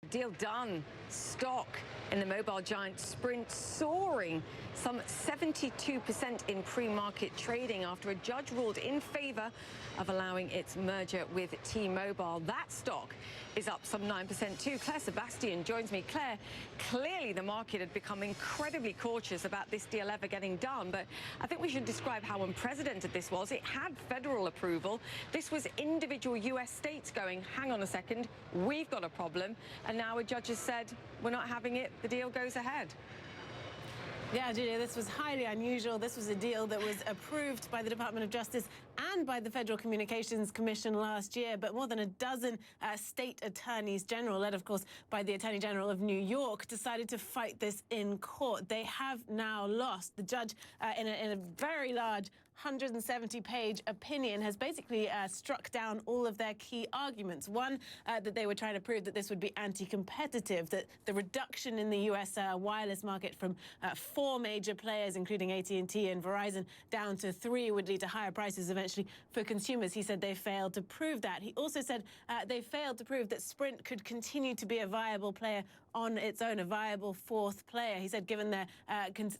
Deal done. Stock in the mobile giant Sprint soaring some 72% in pre-market trading after a judge ruled in favor of allowing its merger with T-Mobile. That stock is up some 9% too. Claire Sebastian joins me. Claire, clearly the market had become incredibly cautious about this deal ever getting done, but I think we should describe how unprecedented this was. It had federal approval. This was individual US states going, hang on a second, we've got a problem, and now a judge has said, we're not having it, the deal goes ahead. Yeah, Julia, this was highly unusual. This was a deal that was approved by the Department of Justice and by the Federal Communications Commission last year, but more than a dozen state attorneys general, led, of course, by the Attorney General of New York, decided to fight this in court. They have now lost. The judge, in a very large 170-page opinion, has basically struck down all of their key arguments. One, that they were trying to prove that this would be anti-competitive, that the reduction in the U.S. Wireless market from 4 major players, including AT&T and Verizon, down to 3 would lead to higher prices eventually for consumers. He said they failed to prove that. He also said they failed to prove that Sprint could continue to be a viable player on its own, a viable 4th player. He said given their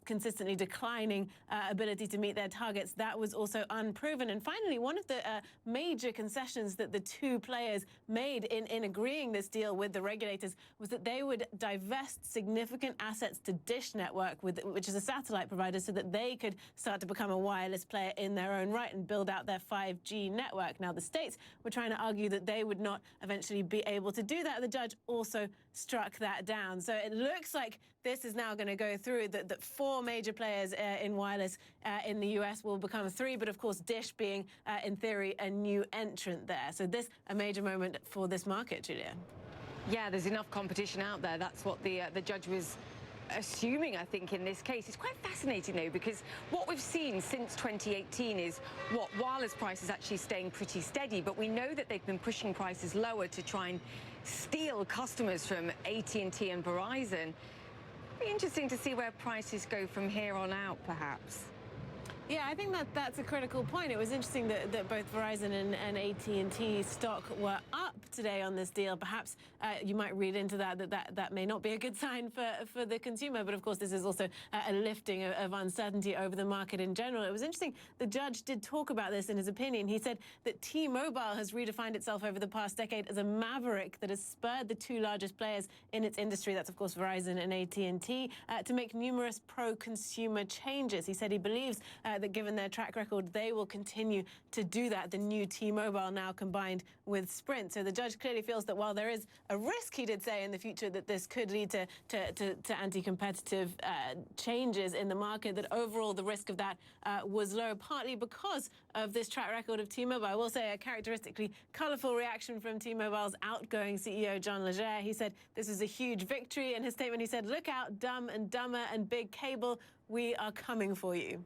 consistently declining ability to meet their targets, that was also unproven. And finally, one of the major concessions that the 2 players made in agreeing this deal with the regulators was that they would divest significant assets to Dish Network, which is a satellite provider, so that they could start to become a wireless player in their own right and build out their 5G network. Now, the states were trying to argue that they would not eventually be able to do that. The judge also struck that down. So it looks like this is now going to go through, that 4 major players in wireless in the US will become 3, but of course Dish being, in theory, a new entrant there. So this, a major moment for this market, Julia. Yeah, there's enough competition out there. That's what the judge was assuming, I think, in this case. It's quite fascinating, though, because what we've seen since 2018 is wireless prices actually staying pretty steady, but we know that they've been pushing prices lower to try and steal customers from AT&T and Verizon. It'll be interesting to see where prices go from here on out, perhaps. Yeah, I think that's a critical point. It was interesting that both Verizon and AT&T stock were up today on this deal. Perhaps you might read into that may not be a good sign for the consumer. But of course, this is also a lifting of uncertainty over the market in general. It was interesting. The judge did talk about this in his opinion. He said that T-Mobile has redefined itself over the past decade as a maverick that has spurred the 2 largest players in its industry, that's of course Verizon and AT&T, to make numerous pro-consumer changes. He said he believes that given their track record, they will continue to do that, the new T-Mobile now combined with Sprint. So the judge clearly feels that while there is a risk, he did say, in the future that this could lead to anti-competitive changes in the market, that overall the risk of that was low, partly because of this track record of T-Mobile. I will say a characteristically colorful reaction from T-Mobile's outgoing CEO, John Legere. He said this is a huge victory. In his statement, he said, "Look out, Dumb and Dumber and Big Cable, we are coming for you."